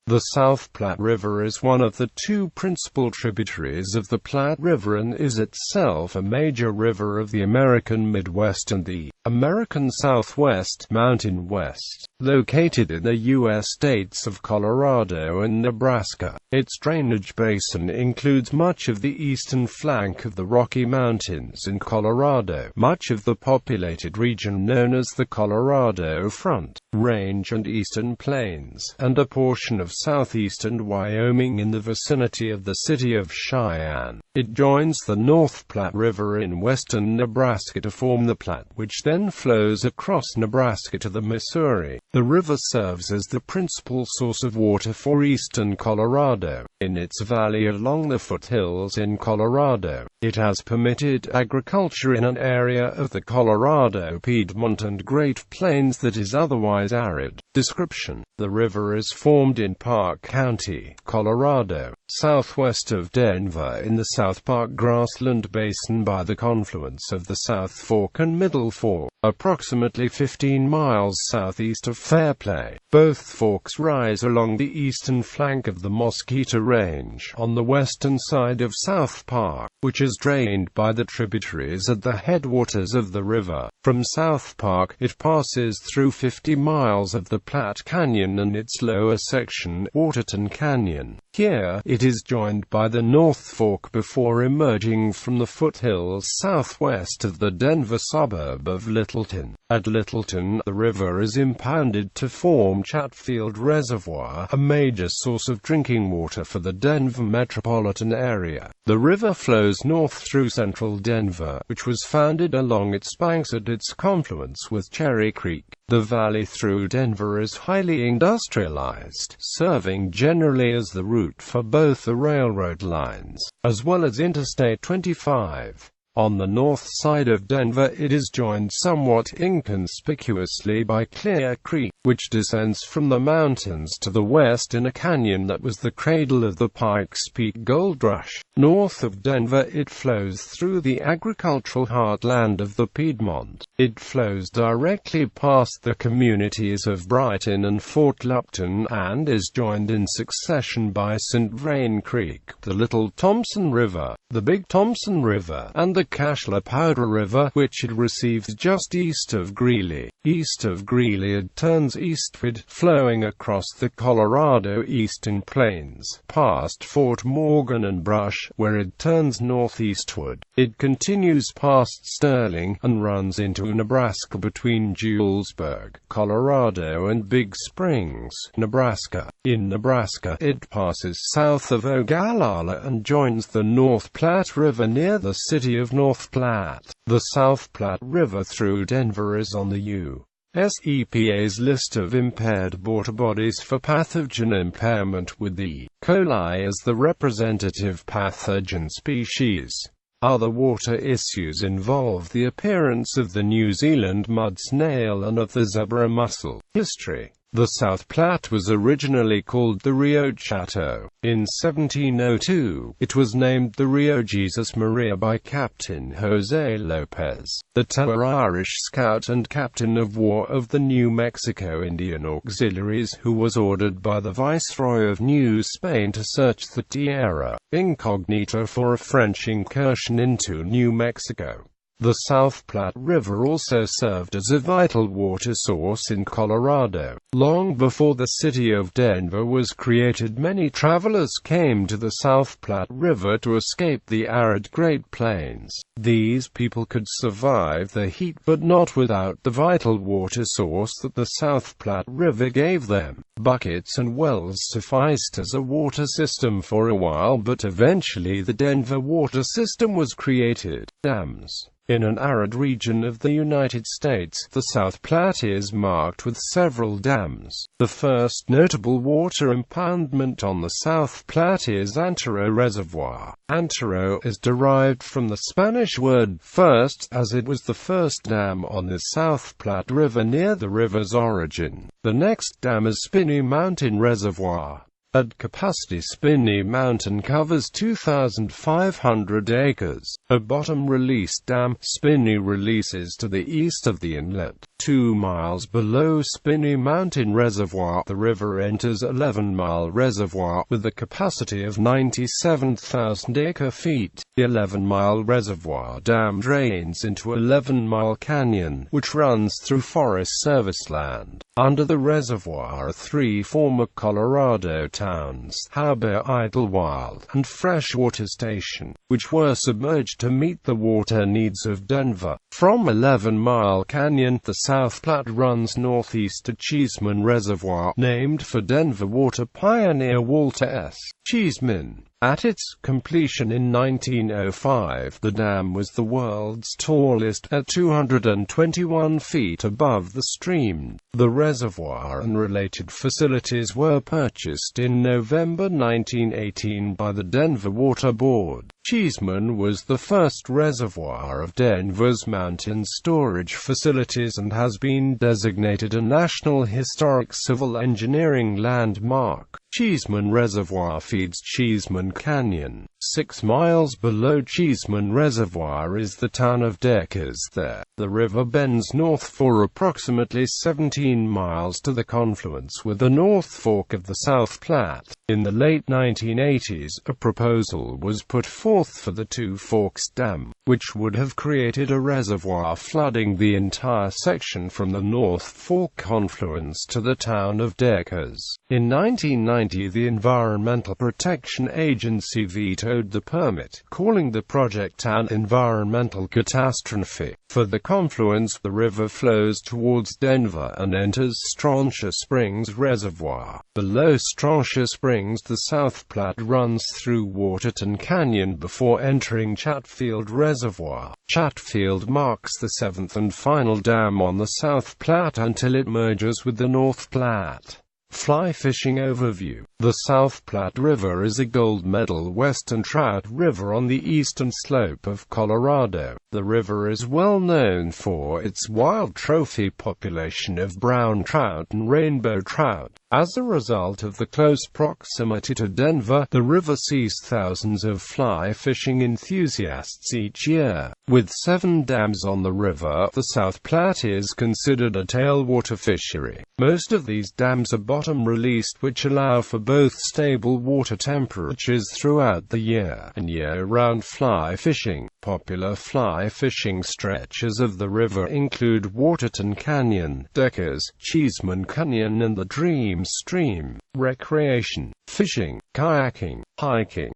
The South Platte River is one of the two principal tributaries of the Platte River and is itself a major river of the American Midwest and the American Southwest Mountain West. Located in the U.S. states of Colorado and Nebraska, its drainage basin includes much of the eastern flank of the Rocky Mountains in Colorado, much of the populated region known as the Colorado Front Range and Eastern Plains, and a portion of southeastern Wyoming in the vicinity of the city of Cheyenne. It joins the North Platte River in western Nebraska to form the Platte, which then flows across Nebraska to the Missouri. The river serves as the principal source of water for eastern Colorado. In its valley along the foothills in Colorado, it has permitted agriculture in an area of the Colorado Piedmont and Great Plains that is otherwise arid. Description: the river is formed in Park County, Colorado, southwest of Denver in the South Park Grassland Basin by the confluence of the South Fork and Middle Fork, approximately 15 miles southeast of Fairplay. Both forks rise along the eastern flank of the Mosquito Range, on the western side of South Park, which is drained by the tributaries at the headwaters of the river. From South Park, it passes through 50 miles of the Platte Canyon and its lower section, Waterton Canyon. Here, it is joined by the North Fork before emerging from the foothills southwest of the Denver suburb of Littleton. At Littleton, the river is impounded to form Chatfield Reservoir, a major source of drinking water for the Denver metropolitan area. The river flows north through central Denver, which was founded along its banks at its confluence with Cherry Creek. The valley through Denver is highly industrialized, serving generally as the route for both the railroad lines, as well as Interstate 25. On the north side of Denver, it is joined somewhat inconspicuously by Clear Creek, which descends from the mountains to the west in a canyon that was the cradle of the Pikes Peak Gold Rush. North of Denver, it flows through the agricultural heartland of the Piedmont. It flows directly past the communities of Brighton and Fort Lupton, and is joined in succession by St. Vrain Creek, the Little Thompson River, the Big Thompson River, and the Cashler Powder River, which it receives just east of Greeley. East of Greeley, it turns eastward, flowing across the Colorado Eastern Plains, past Fort Morgan and Brush, where it turns northeastward. It continues past Sterling, and runs into Nebraska between Julesburg, Colorado and Big Springs, Nebraska. In Nebraska, it passes south of Ogallala and joins the North Platte River near the city of North Platte. The South Platte River through Denver is on the U.S. EPA's list of impaired water bodies for pathogen impairment, with the coli as the representative pathogen species. Other water issues involve the appearance of the New Zealand mud snail and of the zebra mussel. History: the South Platte was originally called the Rio Chato. In 1702, it was named the Rio Jesus Maria by Captain Jose Lopez, the Tower Irish scout and captain of war of the New Mexico Indian Auxiliaries, who was ordered by the Viceroy of New Spain to search the Tierra Incognita for a French incursion into New Mexico. The South Platte River also served as a vital water source in Colorado. Long before the city of Denver was created, many travelers came to the South Platte River to escape the arid Great Plains. These people could survive the heat, but not without the vital water source that the South Platte River gave them. Buckets and wells sufficed as a water system for a while, but eventually the Denver water system was created. Dams. In an arid region of the United States, the South Platte is marked with several dams. The first notable water impoundment on the South Platte is Antero Reservoir. Antero is derived from the Spanish word first, as it was the first dam on the South Platte River near the river's origin. The next dam is Spinney Mountain Reservoir. At capacity, Spinney Mountain covers 2,500 acres. A bottom-release dam, Spinney releases to the east of the inlet. 2 miles below Spinney Mountain Reservoir, the river enters 11-mile reservoir with a capacity of 97,000 acre-feet. The 11-mile reservoir dam drains into 11-mile canyon, which runs through Forest Service land. Under the reservoir are 3 former Colorado towns, Harbor, Idlewild, and Freshwater Station, which were submerged to meet the water needs of Denver. From 11-mile canyon, the South Platte runs northeast to Cheeseman Reservoir, named for Denver water pioneer Walter S. Cheeseman. At its completion in 1905, the dam was the world's tallest, at 221 feet above the stream. The reservoir and related facilities were purchased in November 1918 by the Denver Water Board. Cheeseman was the first reservoir of Denver's mountain storage facilities and has been designated a National Historic Civil Engineering Landmark. Cheeseman Reservoir feeds Cheeseman Canyon. 6 miles below Cheeseman Reservoir is the town of Deckers. There, the river bends north for approximately 17 miles to the confluence with the North Fork of the South Platte. In the late 1980s, a proposal was put forth for the Two Forks Dam, which would have created a reservoir flooding the entire section from the North Fork confluence to the town of Deckers. In 1990, the Environmental Protection Agency vetoed the permit, calling the project an environmental catastrophe. For the confluence, the river flows towards Denver and enters Strontia Springs Reservoir. Below Strontia Springs, the South Platte runs through Waterton Canyon before entering Chatfield Reservoir. Chatfield marks the 7th and final dam on the South Platte until it merges with the North Platte. Fly fishing overview. The South Platte River is a gold medal western trout river on the eastern slope of Colorado. The river is well known for its wild trophy population of brown trout and rainbow trout. As a result of the close proximity to Denver, the river sees thousands of fly fishing enthusiasts each year. With 7 dams on the river, the South Platte is considered a tailwater fishery. Most of these dams are bottom-released, which allow for both stable water temperatures throughout the year and year-round fly fishing. Popular fly fishing stretches of the river include Waterton Canyon, Deckers, Cheeseman Canyon and the Dream Stream. Recreation: fishing, kayaking, hiking,